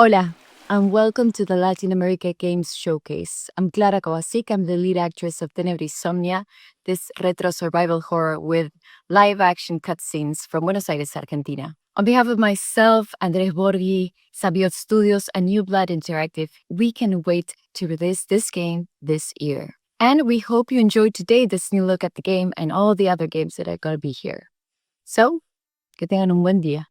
Hola, and welcome to the Latin America Games Showcase. I'm Clara Kovacic. I'm the lead actress of Tenebris Somnia, this retro survival horror with live-action cutscenes from Buenos Aires, Argentina. On behalf of myself, Andres Borghi, Sabiot Studios, and New Blood Interactive, we can wait to release this game this year. And we hope you enjoyed today this new look at the game and all the other games that are going to be here. So, que tengan un buen día.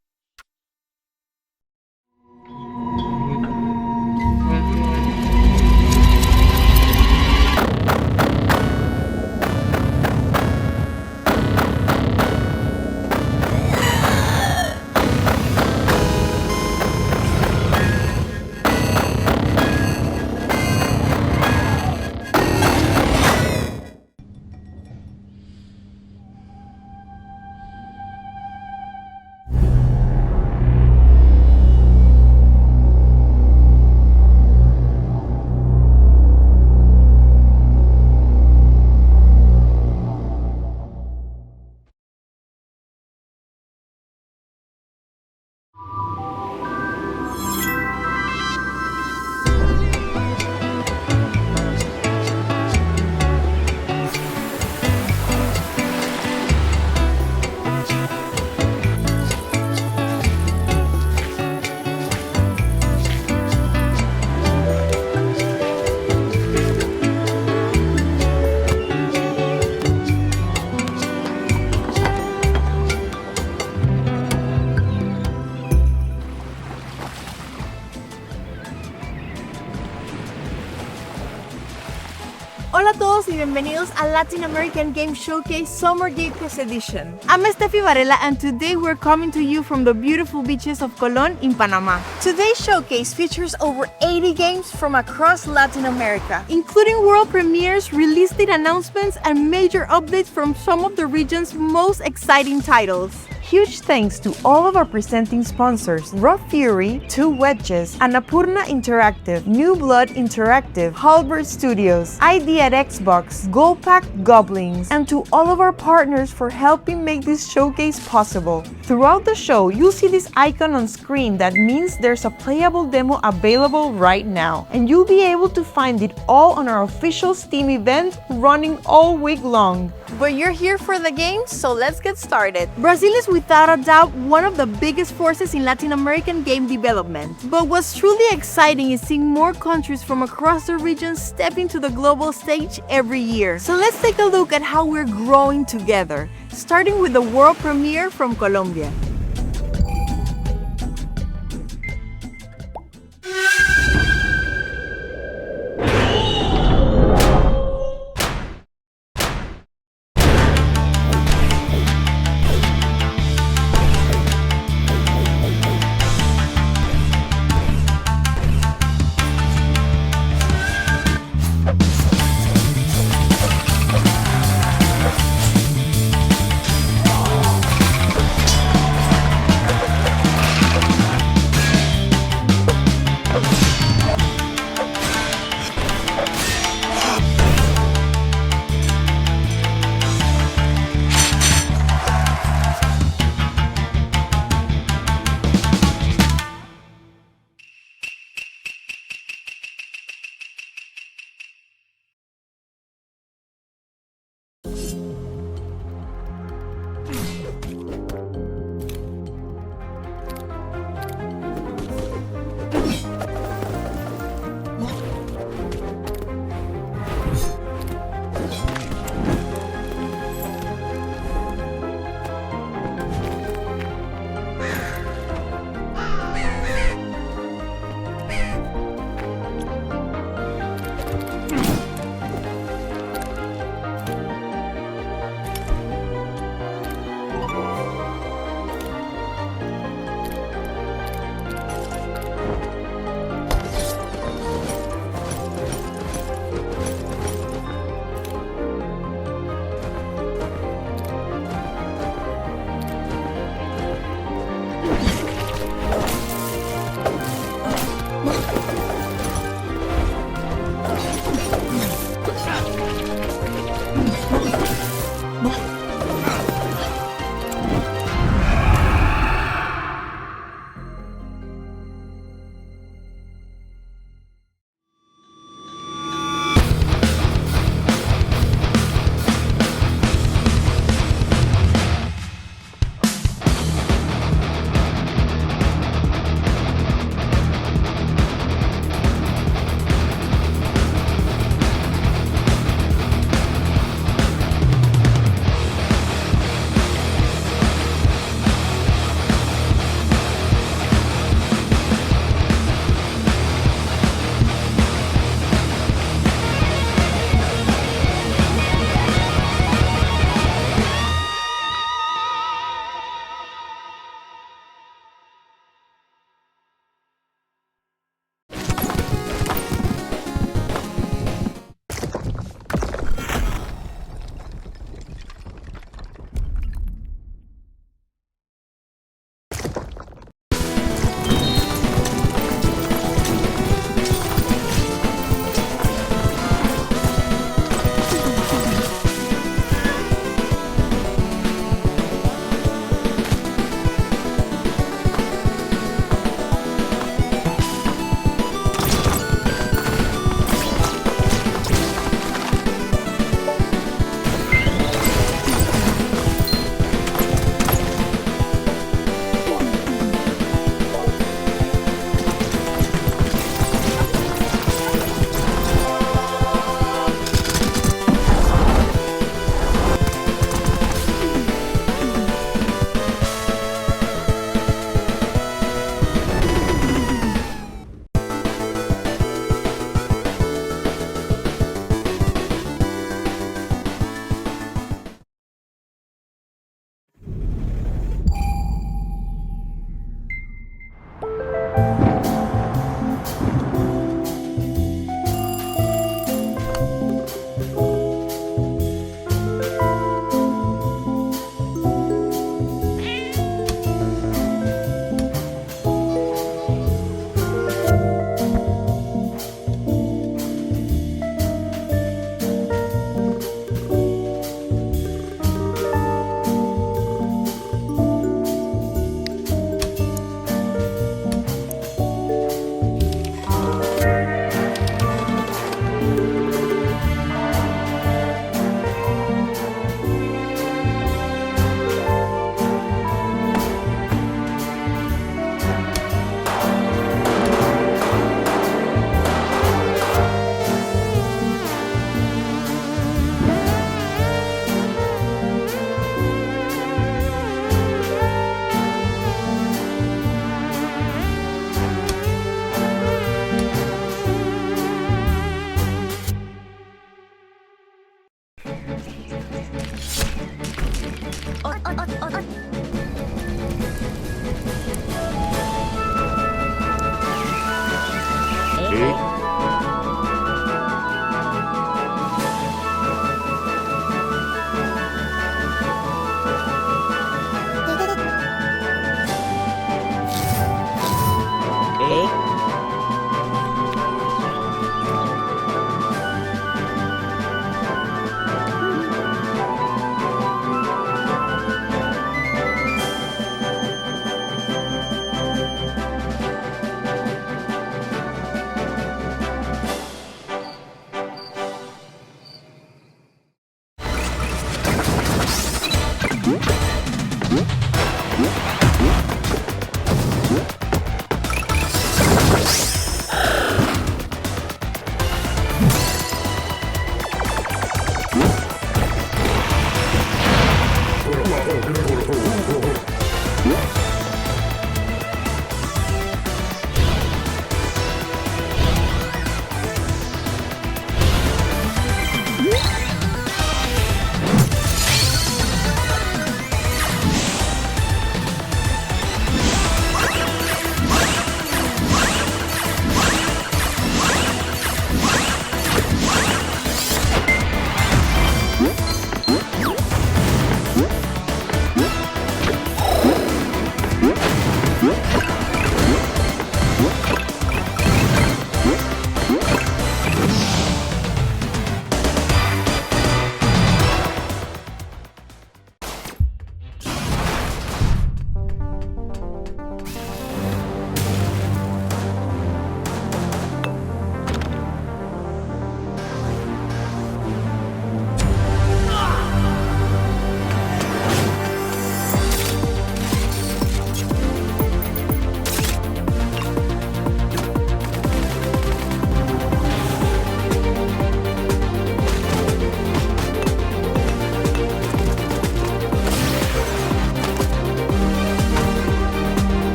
Hola a todos y bienvenidos a Latin American Game Showcase Summer Game Pass Edition. I'm Steffi Varela and today we're coming to you from the beautiful beaches of Colón in Panama. Today's showcase features over 80 games from across Latin America, including world premieres, release date announcements, and major updates from some of the region's most exciting titles. Huge thanks to all of our presenting sponsors, Raw Fury, Two Wedges, Annapurna Interactive, New Blood Interactive, Halberd Studios, ID at Xbox, Goldpack Goblins, and to all of our partners for helping make this showcase possible. Throughout the show, you'll see this icon on screen that means there's a playable demo available right now, and you'll be able to find it all on our official Steam event running all week long. But you're here for the game, so let's get started. Brazil is without a doubt one of the biggest forces in Latin American game development. But what's truly exciting is seeing more countries from across the region stepping to the global stage every year. So let's take a look at how we're growing together, starting with the world premiere from Colombia.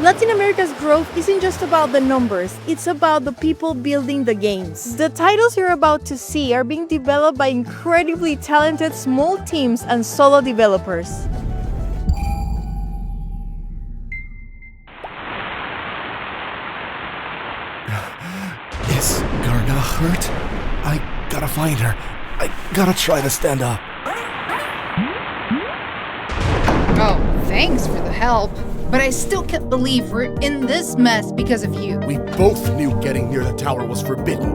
Latin America's growth isn't just about the numbers, it's about the people building the games. The titles you're about to see are being developed by incredibly talented small teams and solo developers. Is Garna hurt? I gotta find her. I gotta try to stand up. Oh, thanks for the help. But I still can't believe we're in this mess because of you. We both knew getting near the tower was forbidden.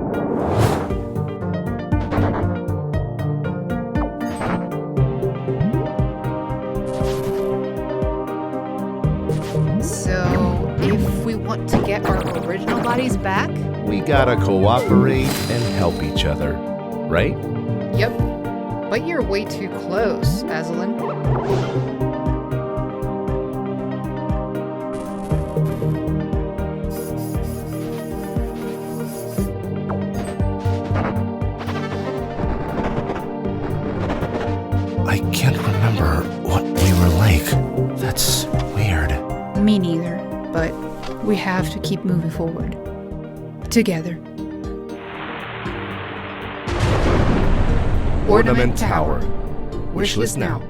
So, if we want to get our original bodies back? We gotta cooperate and help each other, right? Yep. But you're way too close, Aslan. I can't remember what we were like. That's weird. Me neither, but we have to keep moving forward. Together. Ornament Tower. Wishlist now.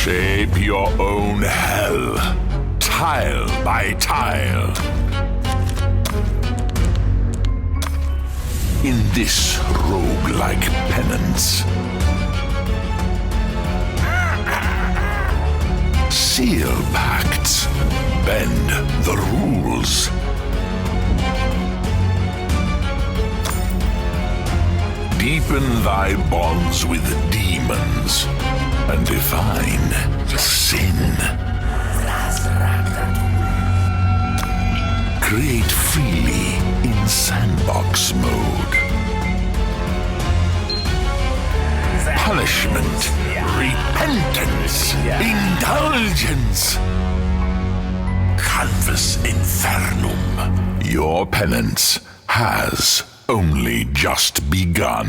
Shape your own hell, tile by tile. In this roguelike penance, seal pacts, bend the rules. Deepen thy bonds with demons and define sin. Create freely in sandbox mode. Punishment, repentance, indulgence. Canvas infernum. Your penance has only just begun.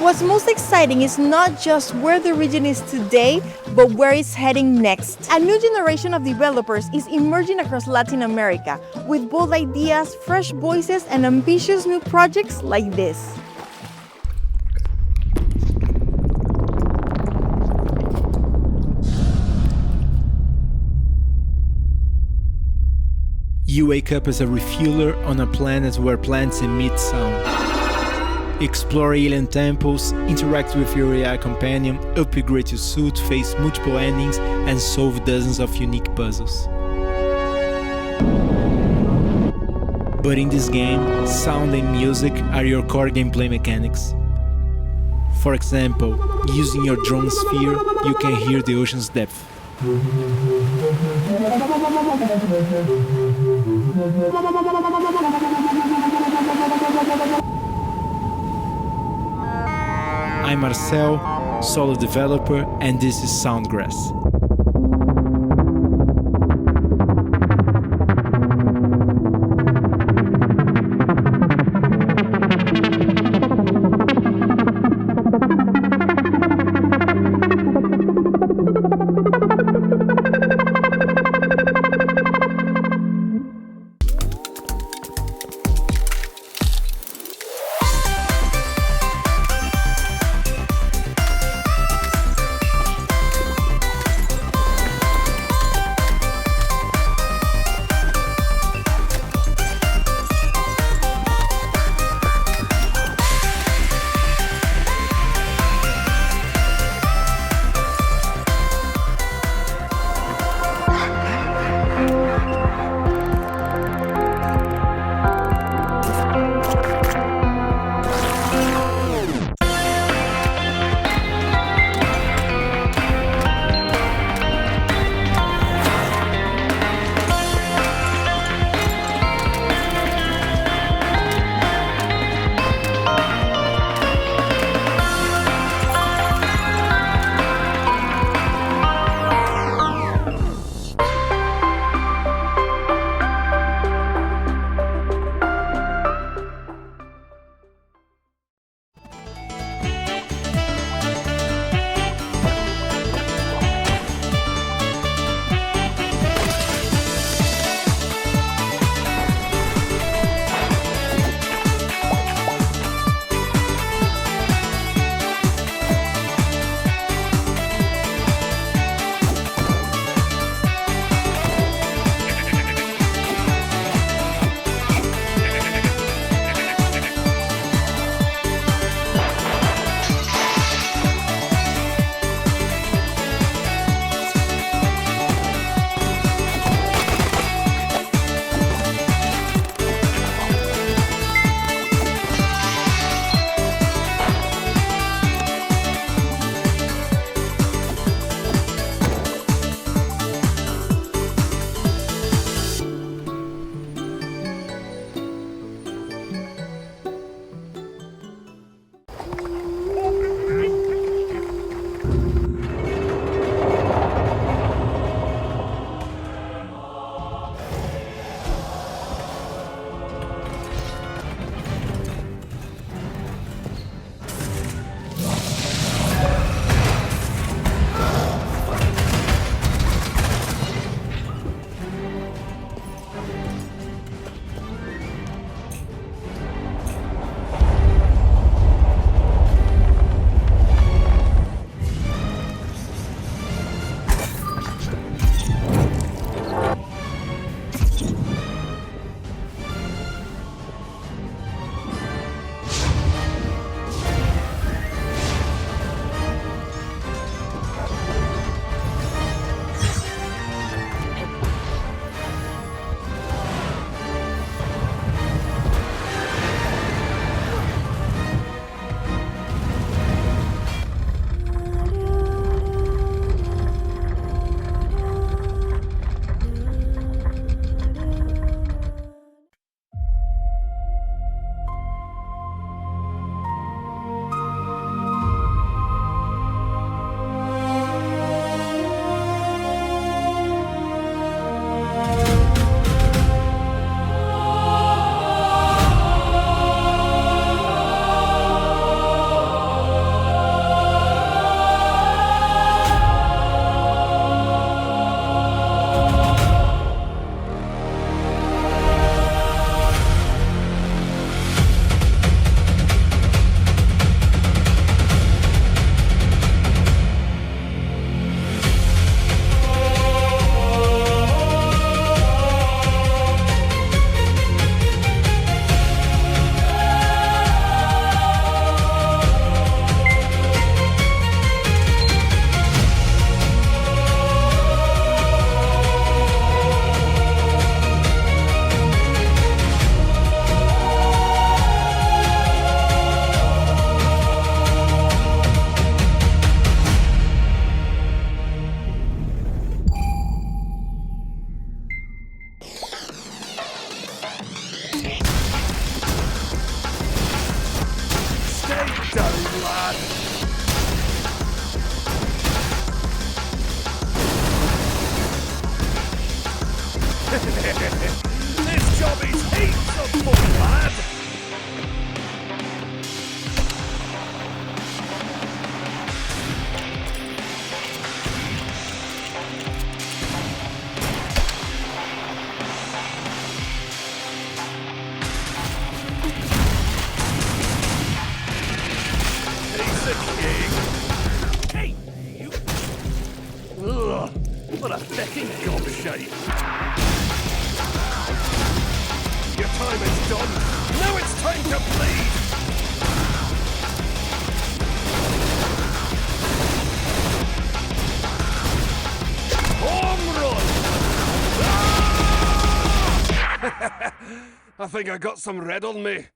What's most exciting is not just where the region is today, but where it's heading next. A new generation of developers is emerging across Latin America with bold ideas, fresh voices, and ambitious new projects like this. You wake up as a refueler on a planet where plants emit sound. Explore alien temples, interact with your AI companion, upgrade your suit, face multiple endings, and solve dozens of unique puzzles. But in this game, sound and music are your core gameplay mechanics. For example, using your drone sphere, you can hear the ocean's depth. I'm Marcel, solo developer, and this is Soundgrass. bad. This job is heaps of fun, lad. He's the king. Hey, you. Ugh, what a fecking gobshite. Your time is done. Now it's time to bleed. Home run! Ah! I think I got some red on me.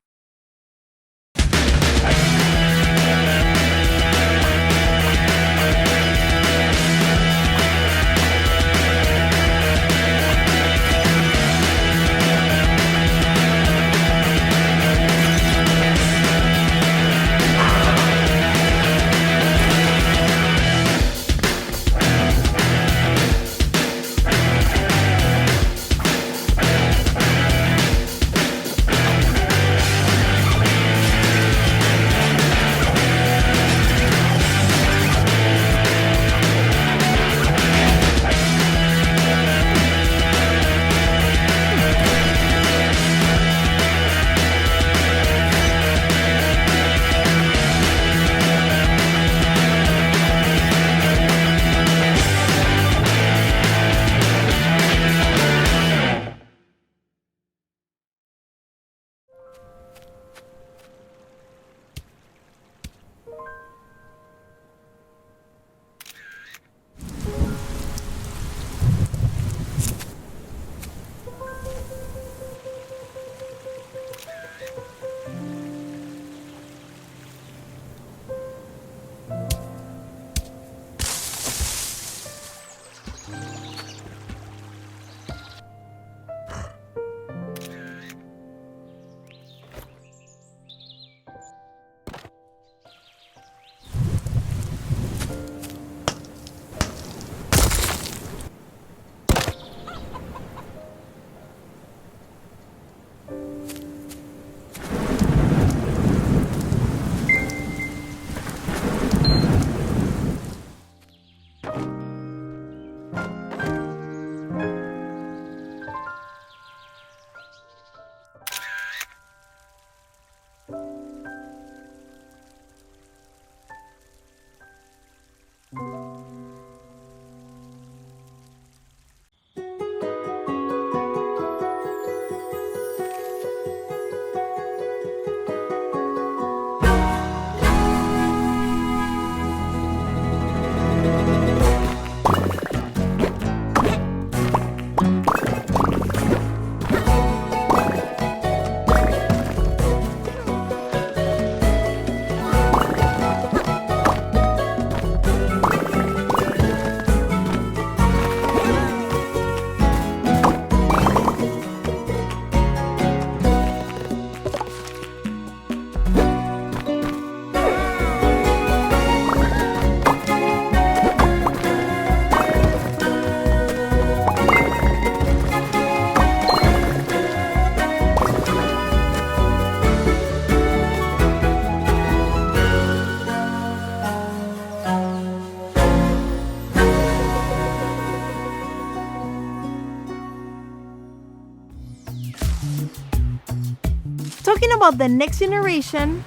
Talking about the next generation,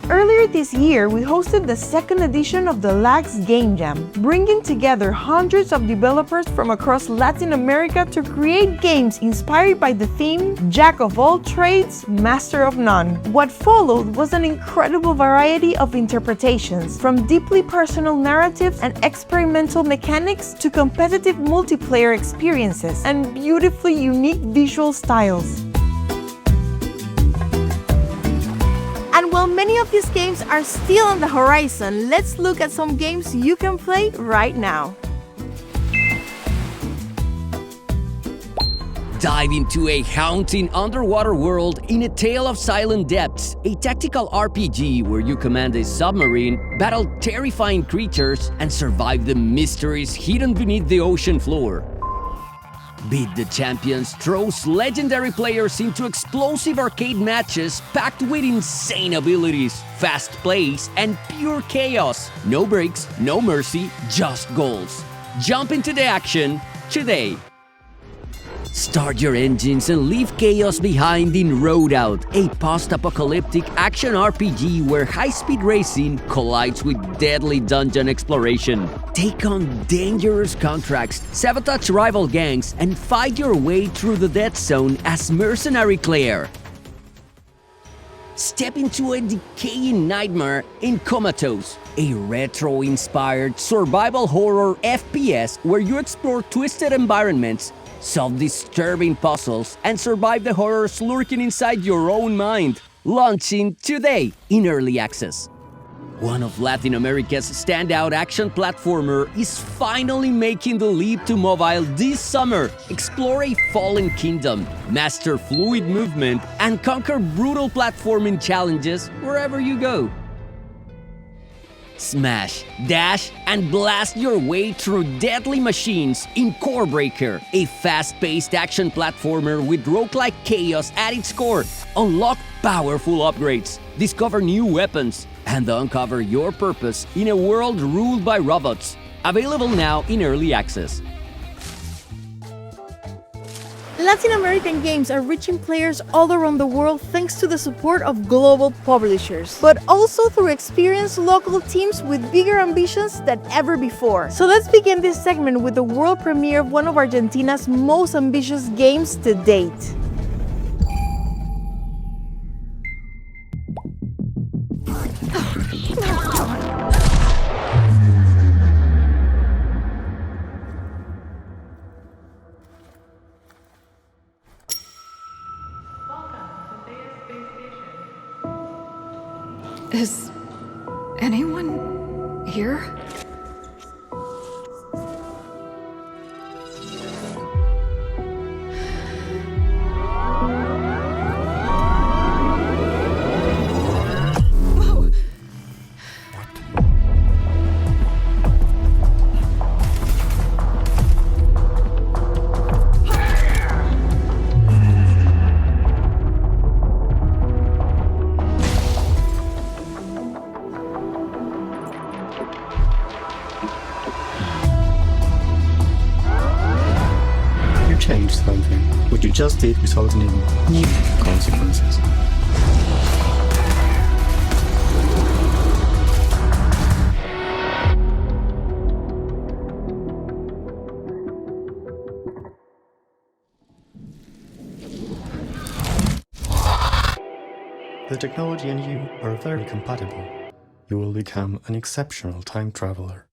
earlier this year we hosted the second edition of the LAX Game Jam, bringing together hundreds of developers from across Latin America to create games inspired by the theme Jack of all trades, master of none. What followed was an incredible variety of interpretations, from deeply personal narratives and experimental mechanics to competitive multiplayer experiences and beautifully unique visual styles. And while many of these games are still on the horizon, let's look at some games you can play right now. Dive into a haunting underwater world in A Tale of Silent Depths, a tactical RPG where you command a submarine, battle terrifying creatures, and survive the mysteries hidden beneath the ocean floor. Beat the champions throws legendary players into explosive arcade matches packed with insane abilities, fast plays, and pure chaos. No breaks, no mercy, just goals. Jump into the action today. Start your engines and leave chaos behind in Roadout, a post-apocalyptic action RPG where high-speed racing collides with deadly dungeon exploration. Take on dangerous contracts, sabotage rival gangs, and fight your way through the dead zone as Mercenary Claire. Step into a decaying nightmare in Comatose, a retro-inspired survival horror FPS where you explore twisted environments, solve disturbing puzzles, and survive the horrors lurking inside your own mind. Launching today in early access. One of Latin America's standout action platformer is finally making the leap to mobile this summer. Explore a fallen kingdom, master fluid movement, and conquer brutal platforming challenges wherever you go. Smash, dash, and blast your way through deadly machines in Corebreaker, a fast-paced action platformer with roguelike chaos at its core. Unlock powerful upgrades, discover new weapons, and uncover your purpose in a world ruled by robots. Available now in early access. Latin American games are reaching players all around the world thanks to the support of global publishers, but also through experienced local teams with bigger ambitions than ever before. So let's begin this segment with the world premiere of one of Argentina's most ambitious games to date. Is anyone here? Whoa. Change something. What you just did resulted in new consequences. The technology and you are very compatible. You will become an exceptional time traveler.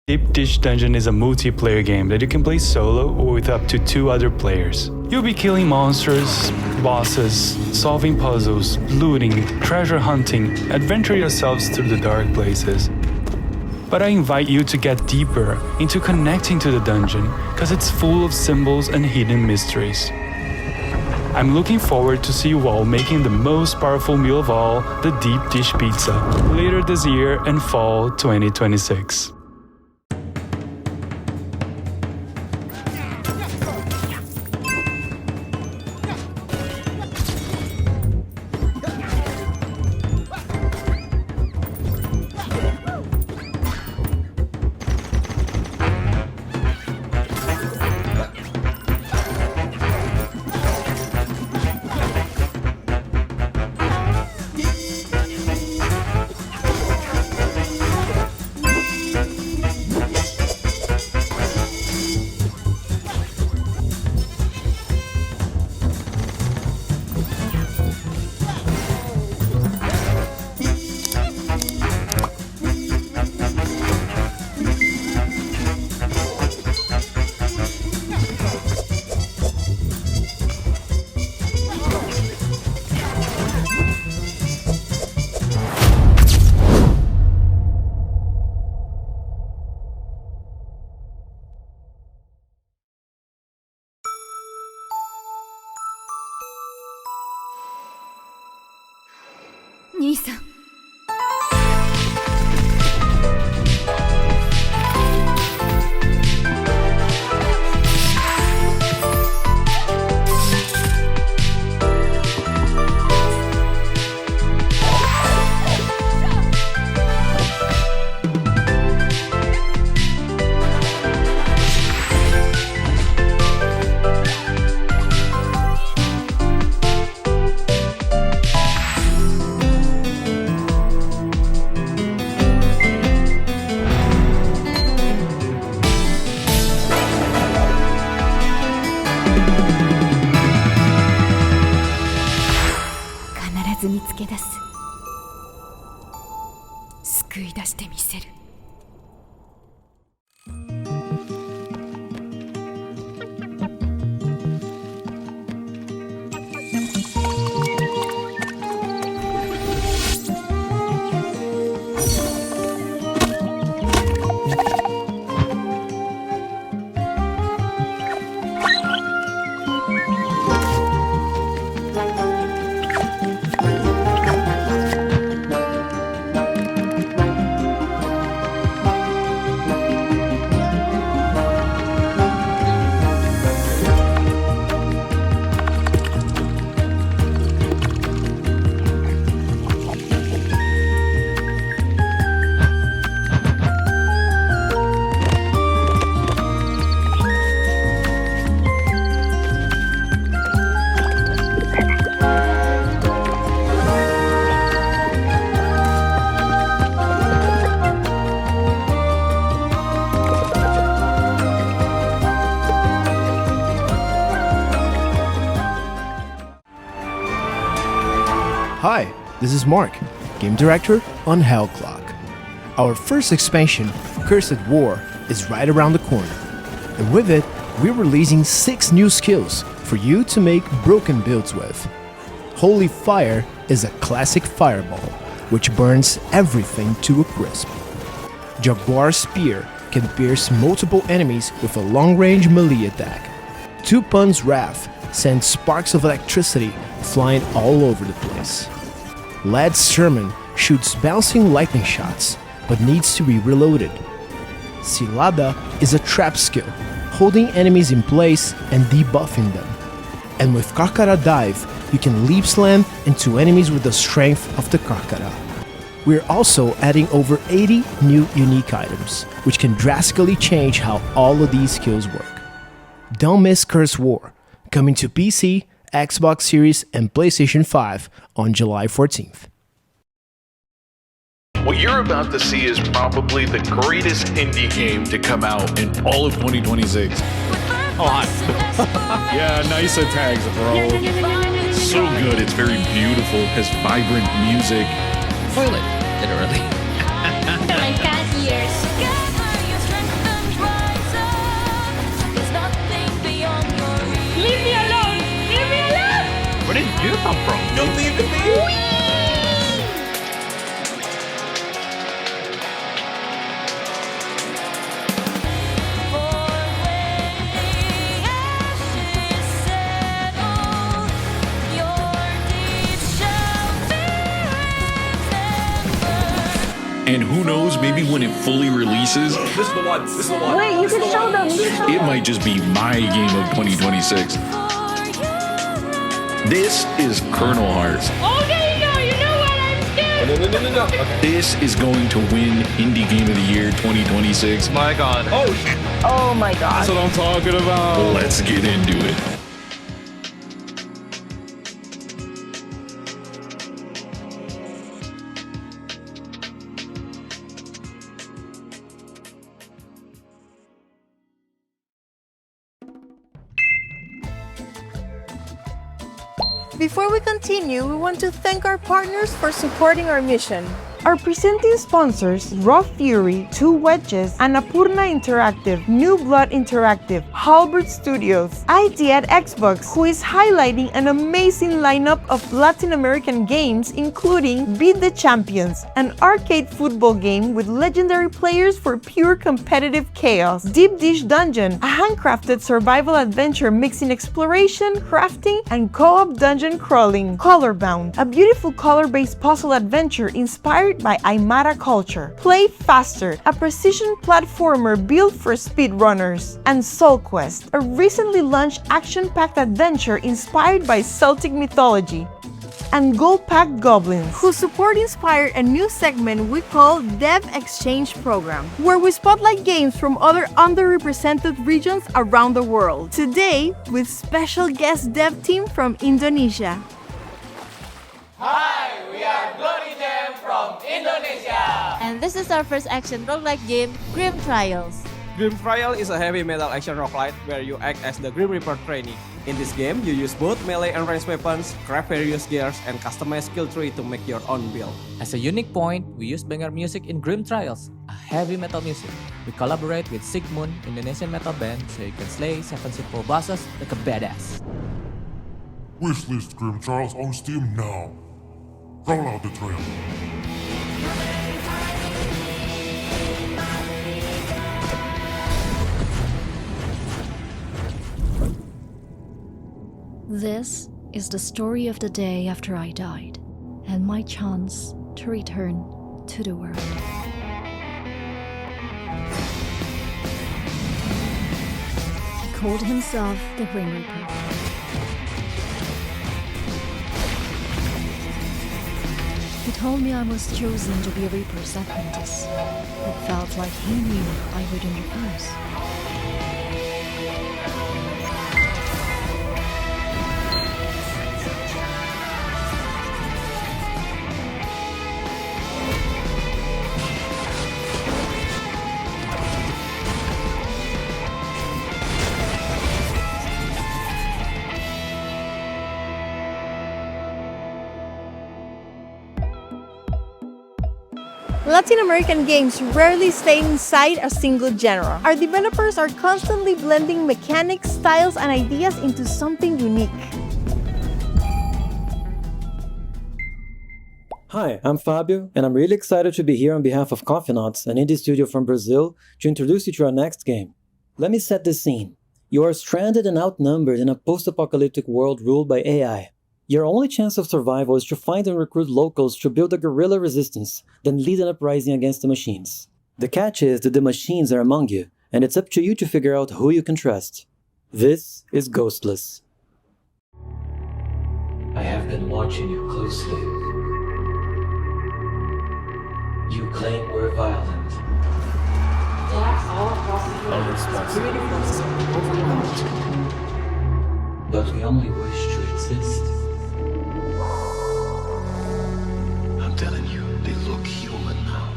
Deep Dish Dungeon is a multiplayer game that you can play solo or with up to 2 other players. You'll be killing monsters, bosses, solving puzzles, looting, treasure hunting, adventure yourselves through the dark places. But I invite you to get deeper into connecting to the dungeon, because it's full of symbols and hidden mysteries. I'm looking forward to see you all making the most powerful meal of all, the Deep Dish Pizza, later this year and fall 2026. 兄さん。必ず見つけ出す。救い出してみせる。Hi, this is Mark, Game Director on Hell Clock. Our first expansion, Cursed War, is right around the corner. And with it, we're releasing 6 new skills for you to make broken builds with. Holy Fire is a classic fireball, which burns everything to a crisp. Jaguar Spear can pierce multiple enemies with a long-range melee attack. Tupan's Wrath sends sparks of electricity flying all over the place. Lad's Sermon shoots bouncing lightning shots, but needs to be reloaded. Cilada is a trap skill, holding enemies in place and debuffing them. And with Carcara Dive, you can leap slam into enemies with the strength of the Carcara. We're also adding over 80 new unique items, which can drastically change how all of these skills work. Don't miss Curse War, coming to PC, Xbox Series, and PlayStation 5 on July 14th. What you're about to see is probably the greatest indie game to come out in all of 2026. Oh, hi. Yeah, nice tags, bro. So good, it's very beautiful, has vibrant music. Toilet, literally. My cat ears. Leave me alone! Leave me alone! Where did you come from? Don't leave me! And who knows, maybe when it fully releases, This is the one. This is the one. Wait, you can show them. it might just be my game of 2026. This is Kernel Hearts. Okay, you know what I'm scared. No. Okay. This is going to win Indie Game of the Year 2026. My God. Oh, shit. Oh my god. That's what I'm talking about. Let's get into it. Before we continue, we want to thank our partners for supporting our mission. Our presenting sponsors, Raw Fury, Two Wedges, Annapurna Interactive, New Blood Interactive, Halbert Studios, ID at Xbox, who is highlighting an amazing lineup of Latin American games including Beat the Champions, an arcade football game with legendary players for pure competitive chaos, Deep Dish Dungeon, a handcrafted survival adventure mixing exploration, crafting, and co-op dungeon crawling, Colorbound, a beautiful color-based puzzle adventure inspired by Aymara culture, Play Faster, a precision platformer built for speedrunners, and Soul Quest, a recently launched action-packed adventure inspired by Celtic mythology, and Gold Pack Goblins, whose support inspired a new segment we call Dev Exchange Program, where we spotlight games from other underrepresented regions around the world. Today, with special guest dev team from Indonesia. Hi, we are Glory Jam from Indonesia. And this is our first action roguelike game, Grim Trials. Grim Trial is a heavy metal action roguelite where you act as the Grim Reaper trainee. In this game, you use both melee and ranged weapons, craft various gears, and customize skill tree to make your own build. As a unique point, we use banger music in Grim Trials, a heavy metal music. We collaborate with Sigmund, Indonesian metal band, so you can slay 7 simple bosses like a badass. Wishlist Grim Trials on Steam now. Roll out the trailer. This is the story of the day after I died, and my chance to return to the world. He called himself the Grim Reaper. He told me I was chosen to be a Reaper's apprentice. It felt like he knew I wouldn't refuse. Latin American games rarely stay inside a single genre. Our developers are constantly blending mechanics, styles, and ideas into something unique. Hi, I'm Fabio, and I'm really excited to be here on behalf of Coffeenauts, an indie studio from Brazil, to introduce you to our next game. Let me set the scene. You are stranded and outnumbered in a post-apocalyptic world ruled by AI. Your only chance of survival is to find and recruit locals to build a guerrilla resistance, then lead an uprising against the machines. The catch is that the machines are among you, and it's up to you to figure out who you can trust. This is Ghostless. I have been watching you closely. You claim we're violent. Our responsibility is overwhelmed. But we only wish to exist. I'm telling you, they look human now.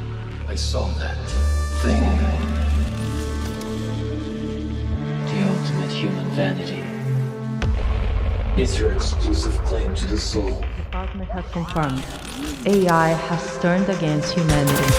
I saw that thing. The ultimate human vanity is your exclusive claim to the soul. The department has confirmed AI has turned against humanity.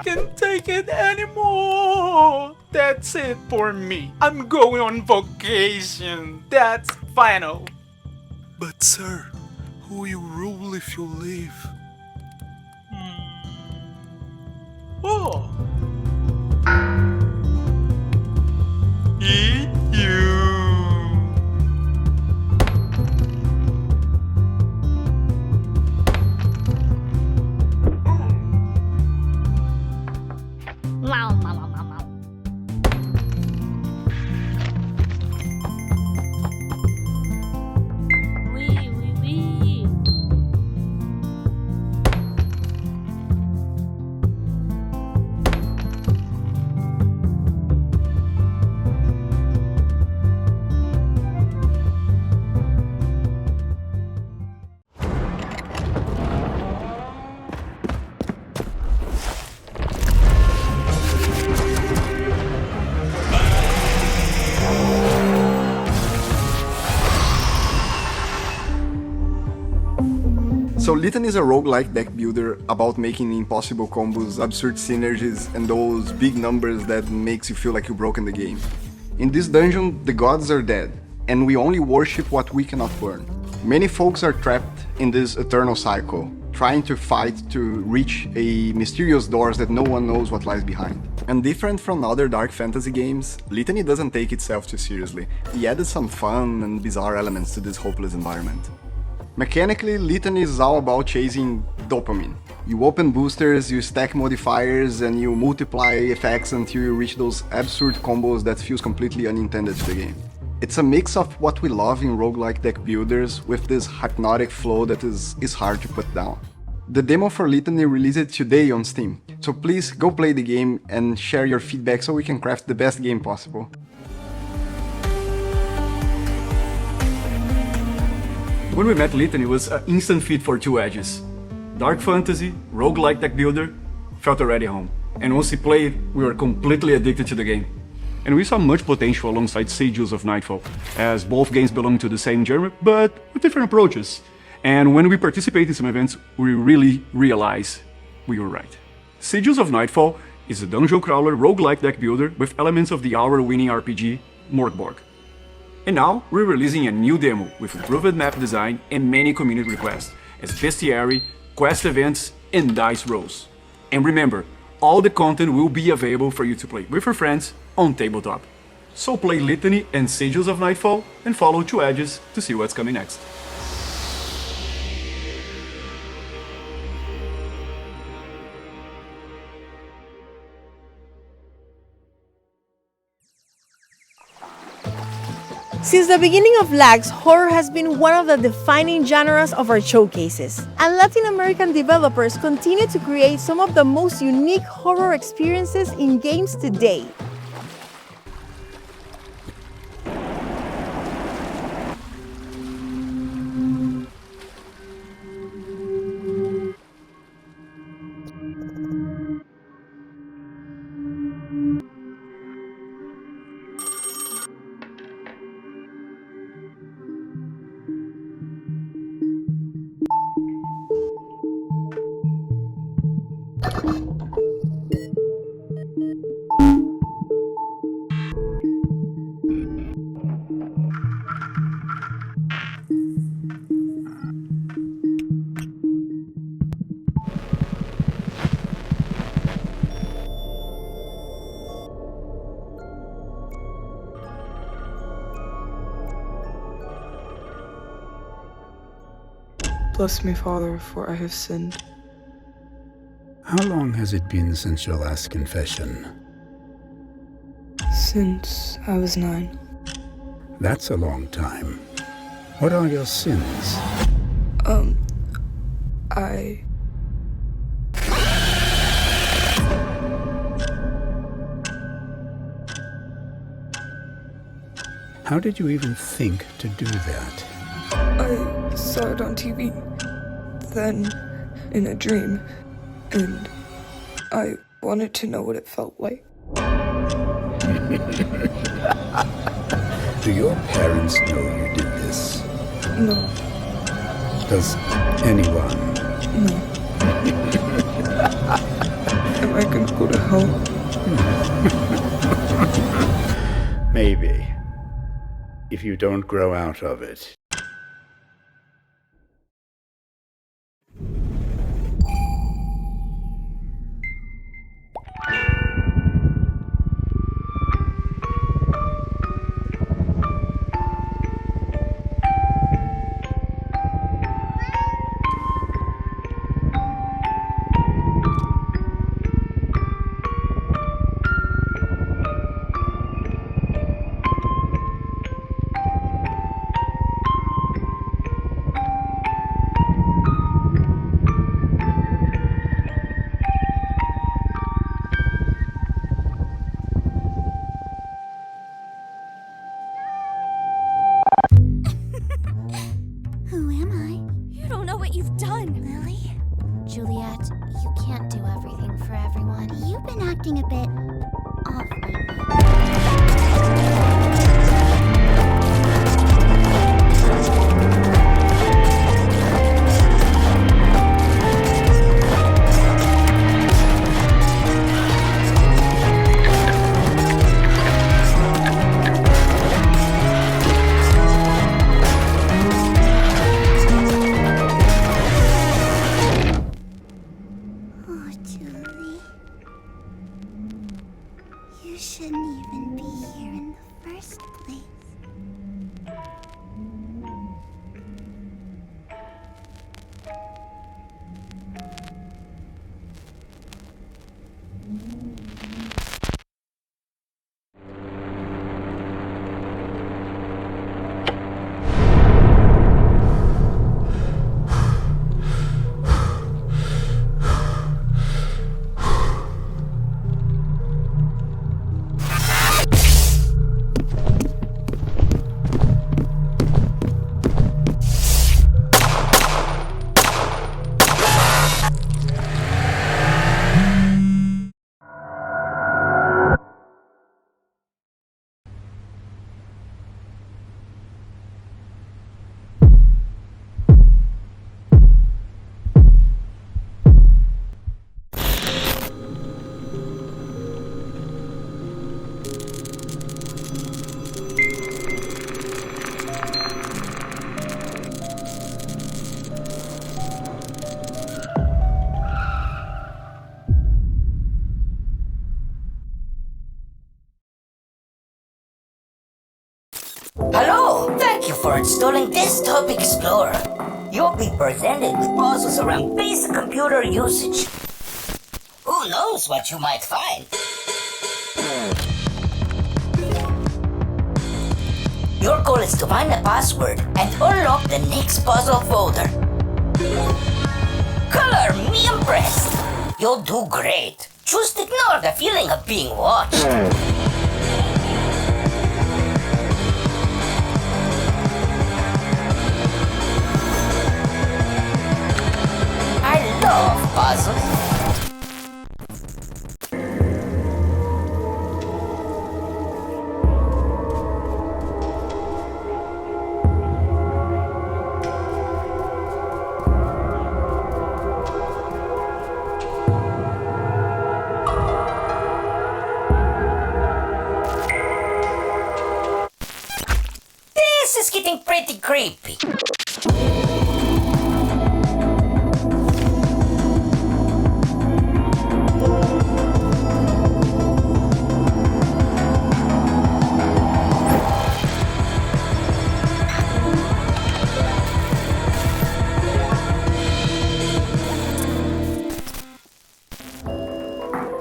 Can't take it anymore. That's it for me. I'm going on vacation. That's final. But sir, who will you rule if you leave? Oh. Eat you. So Litany is a roguelike deck builder about making impossible combos, absurd synergies, and those big numbers that makes you feel like you broken the game. In this dungeon, the gods are dead, and we only worship what we cannot burn. Many folks are trapped in this eternal cycle, trying to fight to reach a mysterious doors that no one knows what lies behind. And different from other dark fantasy games, Litany doesn't take itself too seriously. We added some fun and bizarre elements to this hopeless environment. Mechanically, Litany is all about chasing dopamine. You open boosters, you stack modifiers, and you multiply effects until you reach those absurd combos that feels completely unintended to the game. It's a mix of what we love in roguelike deck builders with this hypnotic flow that is hard to put down. The demo for Litany released today on Steam, so please go play the game and share your feedback so we can craft the best game possible. When we met Litany, it was an instant fit for two edges. Dark fantasy, roguelike deck builder, felt already home. And once we played, we were completely addicted to the game. And we saw much potential alongside Sigils of Nightfall, as both games belong to the same genre, but with different approaches. And when we participate in some events, we really realize we were right. Sigils of Nightfall is a dungeon crawler roguelike deck builder with elements of the hour-winning RPG, Morkborg. And now, we're releasing a new demo with improved map design and many community requests, as bestiary, quest events, and dice rolls. And remember, all the content will be available for you to play with your friends on tabletop. So play Litany and Sigils of Nightfall and follow Two Edges to see what's coming next. Since the beginning of LAGs, horror has been one of the defining genres of our showcases, and Latin American developers continue to create some of the most unique horror experiences in games today. Bless me, Father, for I have sinned. How long has it been since your last confession? Since I was 9. That's a long time. What are your sins? How did you even think to do that? I saw it on TV, then in a dream, and I wanted to know what it felt like. Do your parents know you did this? No. Does anyone? No. Am I gonna go to hell? Maybe. If you don't grow out of it. Hello! Thank you for installing Desktop Explorer. You'll be presented with puzzles around basic computer usage. Who knows what you might find? Your is to find the password and unlock the next puzzle folder. Color me impressed. You'll do great. Just ignore the feeling of being watched. I love puzzles. This is getting pretty creepy.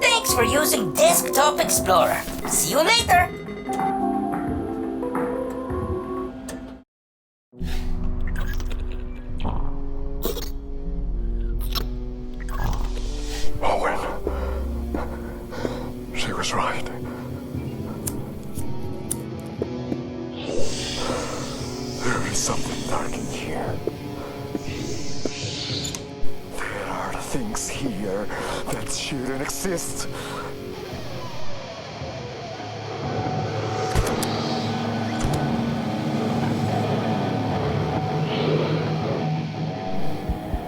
Thanks for using Desktop Explorer. See you later. Owen. She was right. There is something dark in here. There are things here that shouldn't exist.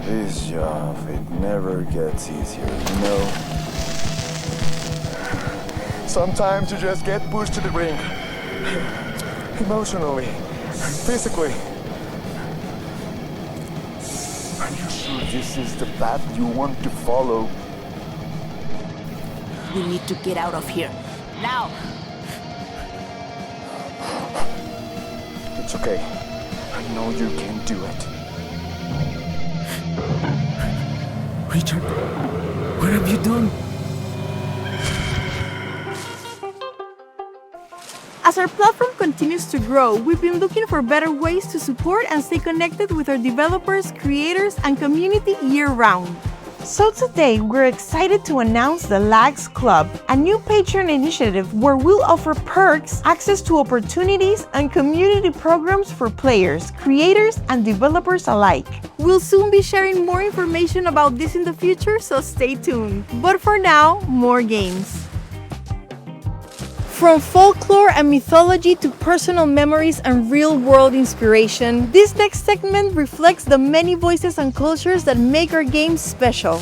This job, it never gets easier, you know? Sometimes you just get pushed to the brink. Emotionally, physically. Are you sure this is the path you want to follow? We need to get out of here. Now! It's okay. I know you can do it. Richard, what have you done? As our platform continues to grow, we've been looking for better ways to support and stay connected with our developers, creators, and community year-round. So today, we're excited to announce the Lags Club, a new Patreon initiative where we'll offer perks, access to opportunities, and community programs for players, creators, and developers alike. We'll soon be sharing more information about this in the future, so stay tuned. But for now, more games. From folklore and mythology to personal memories and real-world inspiration, this next segment reflects the many voices and cultures that make our games special.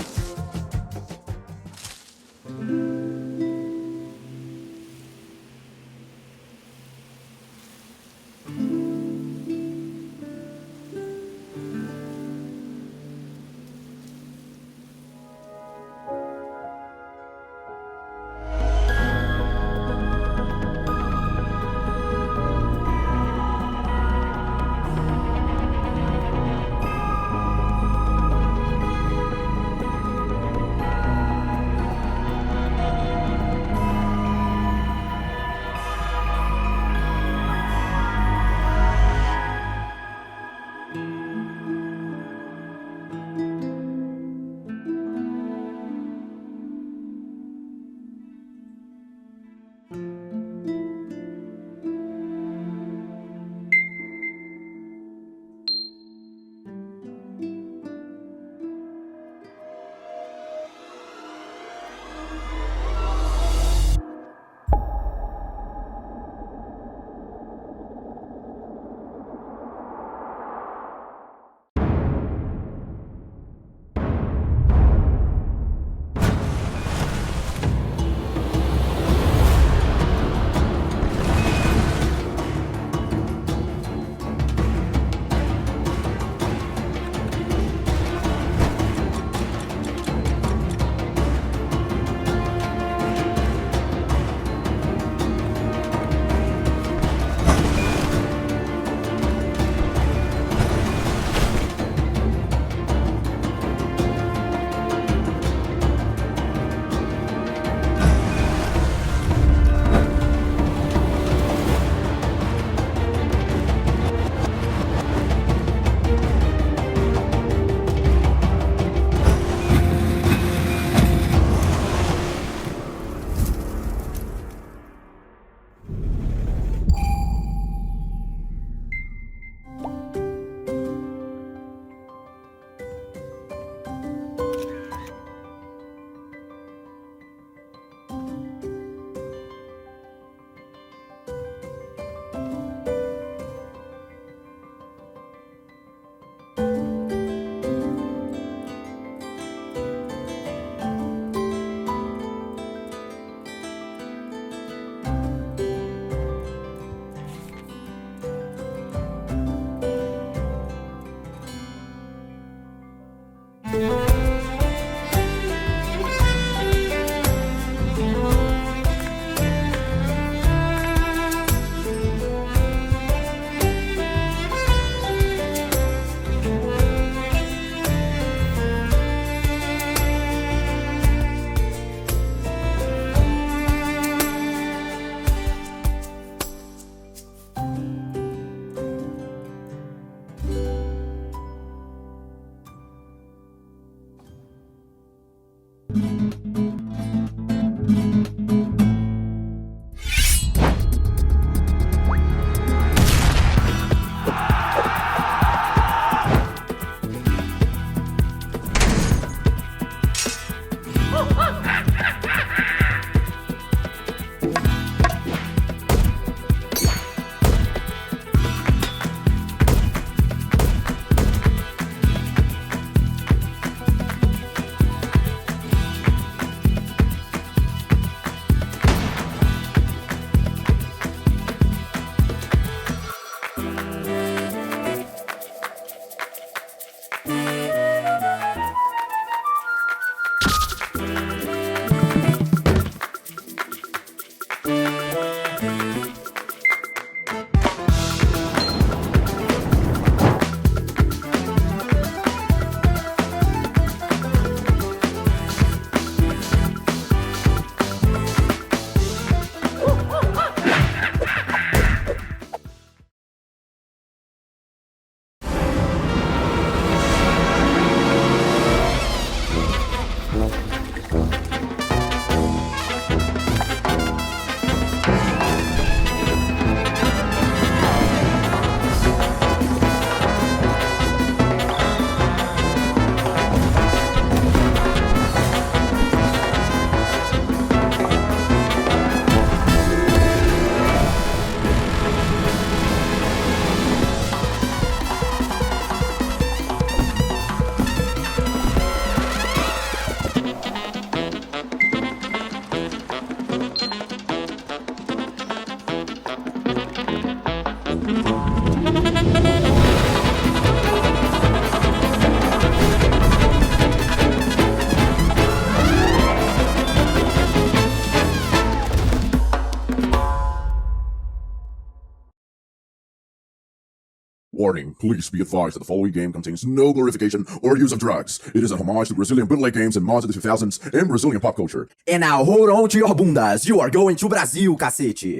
Warning, please be advised that the following game contains no glorification or use of drugs. It is a homage to Brazilian bootleg games and mods of the 2000s and Brazilian pop culture. And now hold on to your bundas, you are going to Brazil, cacete.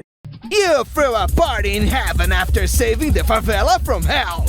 You threw a party in heaven after saving the favela from hell.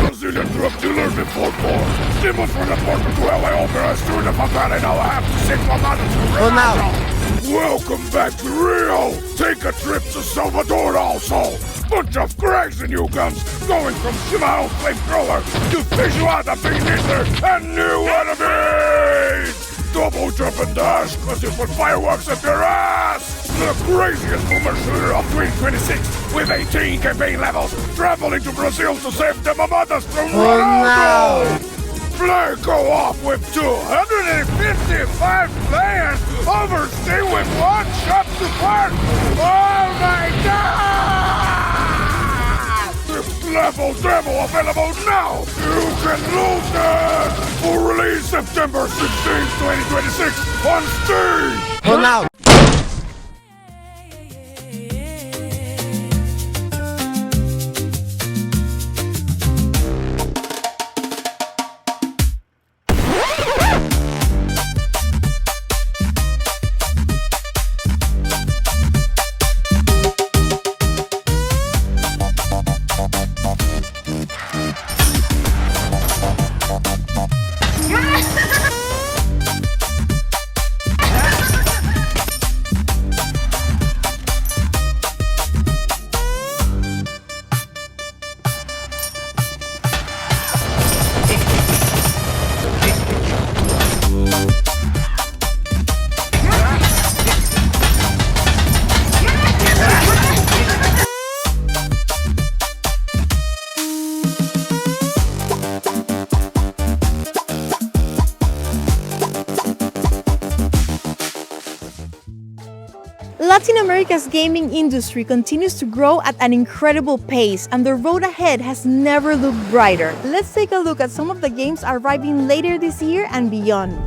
Brazilian drug dealers in Fort Ford. Demons from the Puerto to LA operas through the favela, and now I have to sing my mother to Ronaldo. Welcome back to Rio. Take a trip to Salvador also. Bunch of crazy new guns going from Shimano Flamethrower to Feijoada Bean Eater and new enemies. Double jump and dash, cause you put fireworks up your ass! The craziest boomer shooter of 2026 with 18 campaign levels, traveling to Brazil to save the mamadas from Ronaldo! Play co-op with 255 players, overstay with one shot support! Oh my god! This level demo available now! You can lose it! For release September 16, 2026 on Steam! Ronaldo! Latin America's gaming industry continues to grow at an incredible pace, and the road ahead has never looked brighter. Let's take a look at some of the games arriving later this year and beyond.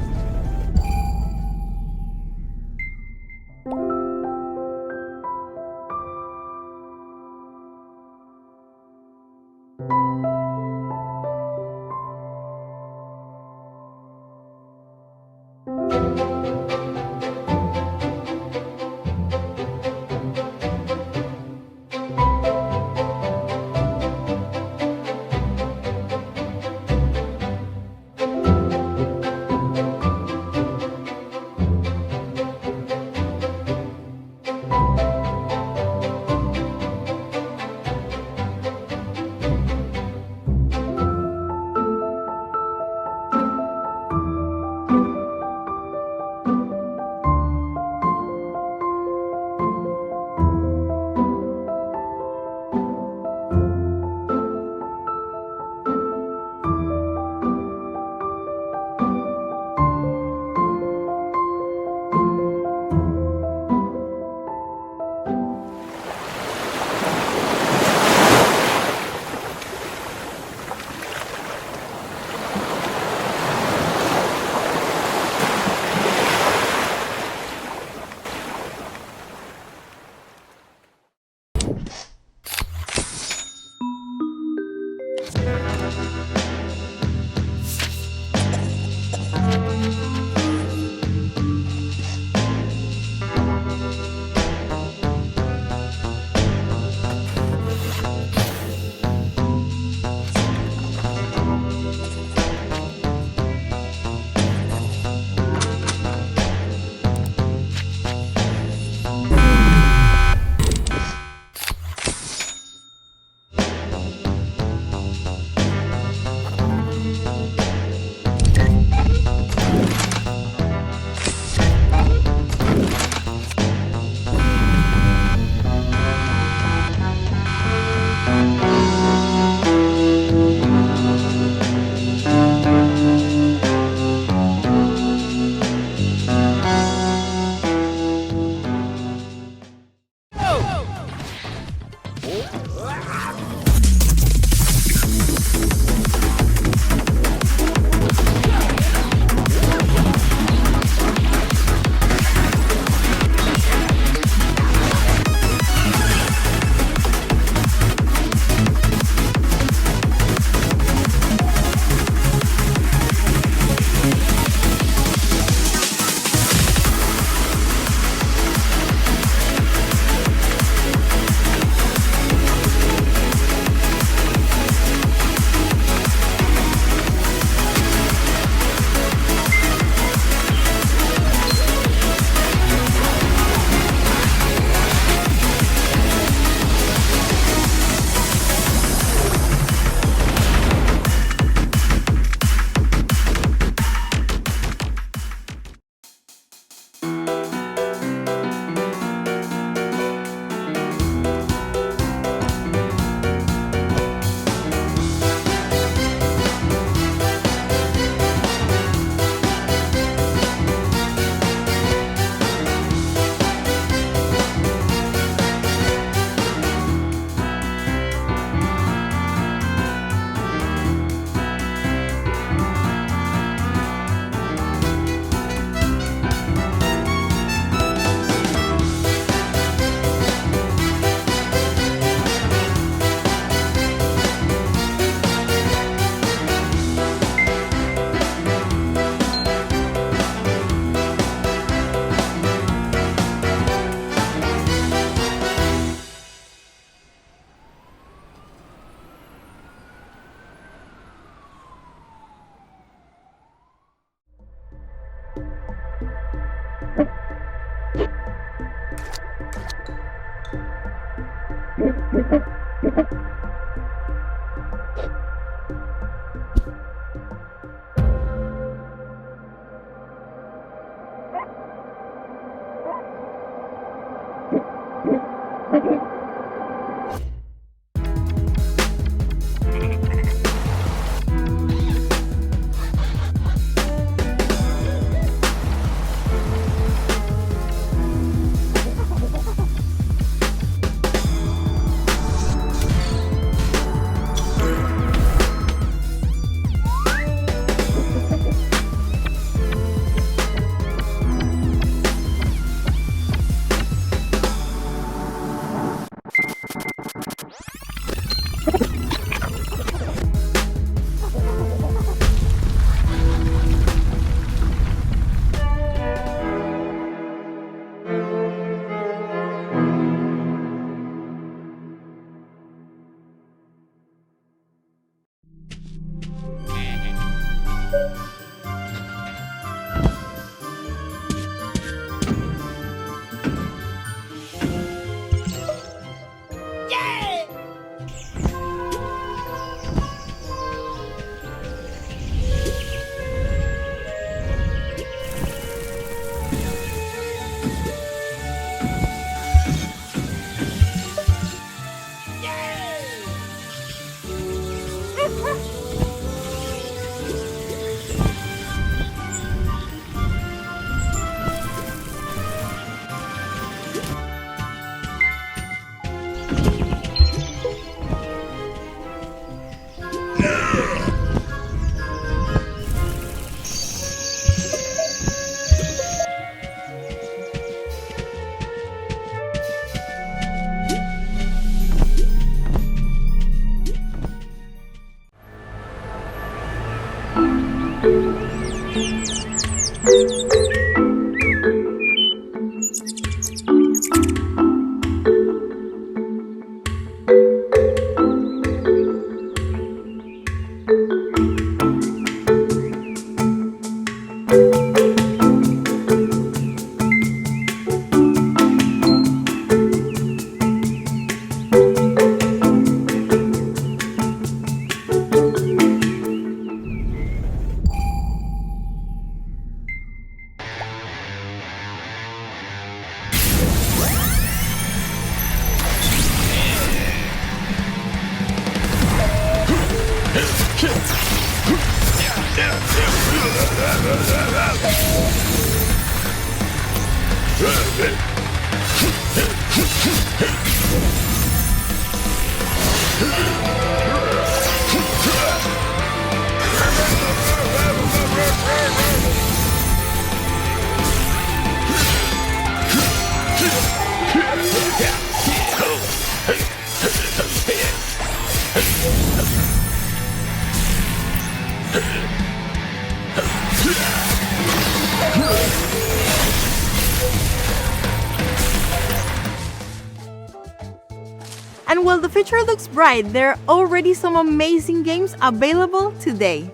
And while the future looks bright, there are already some amazing games available today.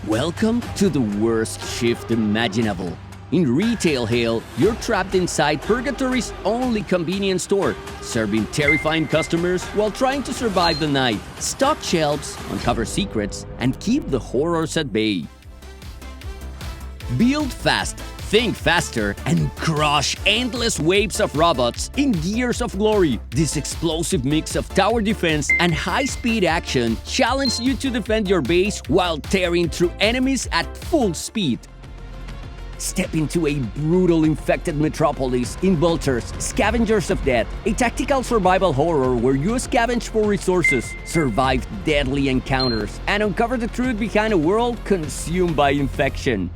Welcome to the worst shift imaginable. In retail hell, you're trapped inside Purgatory's only convenience store, serving terrifying customers while trying to survive the night, stock shelves, uncover secrets, and keep the horrors at bay. Build fast, think faster, and crush endless waves of robots in Gears of Glory. This explosive mix of tower defense and high-speed action challenges you to defend your base while tearing through enemies at full speed. Step into a brutal infected metropolis in Vultures, Scavengers of Death, a tactical survival horror where you scavenge for resources, survive deadly encounters, and uncover the truth behind a world consumed by infection.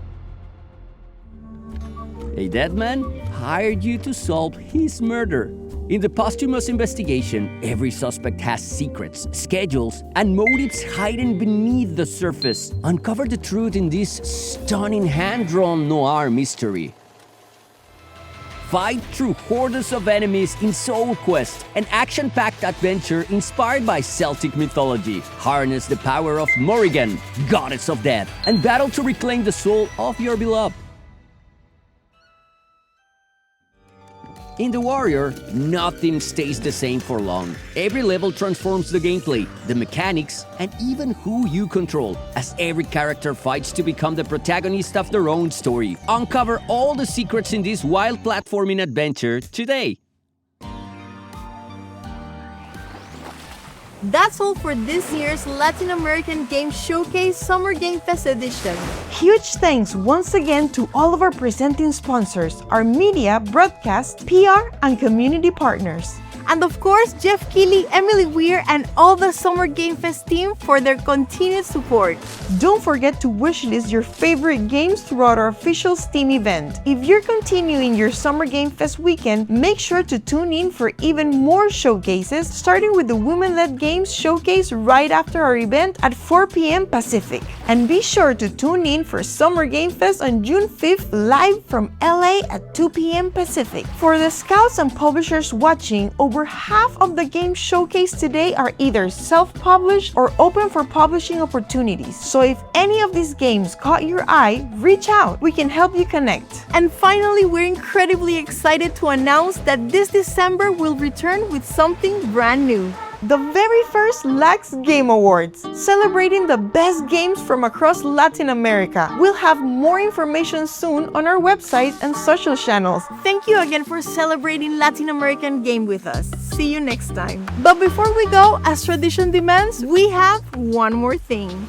A dead man hired you to solve his murder. In the posthumous investigation, every suspect has secrets, schedules, and motives hidden beneath the surface. Uncover the truth in this stunning hand-drawn noir mystery. Fight through hordes of enemies in Soul Quest, an action-packed adventure inspired by Celtic mythology. Harness the power of Morrigan, goddess of death, and battle to reclaim the soul of your beloved. In The Warrior, nothing stays the same for long. Every level transforms the gameplay, the mechanics, and even who you control, as every character fights to become the protagonist of their own story. Uncover all the secrets in this wild platforming adventure today. That's all for this year's Latin American Game Showcase Summer Game Fest edition. Huge thanks once again to all of our presenting sponsors, our media, broadcast, PR, and community partners. And of course, Jeff Keighley, Emily Weir, and all the Summer Game Fest team for their continued support. Don't forget to wishlist your favorite games throughout our official Steam event. If you're continuing your Summer Game Fest weekend, make sure to tune in for even more showcases, starting with the Women-Led Games Showcase right after our event at 4 p.m. Pacific. And be sure to tune in for Summer Game Fest on June 5th live from LA at 2 p.m. Pacific. For the scouts and publishers watching, over half of the games showcased today are either self-published or open for publishing opportunities. So if any of these games caught your eye, reach out. We can help you connect. And finally, we're incredibly excited to announce that this December we'll return with something brand new. The very first LAX Game Awards, celebrating the best games from across Latin America. We'll have more information soon on our website and social channels. Thank you again for celebrating Latin American Game with us. See you next time. But before we go, as tradition demands, we have one more thing.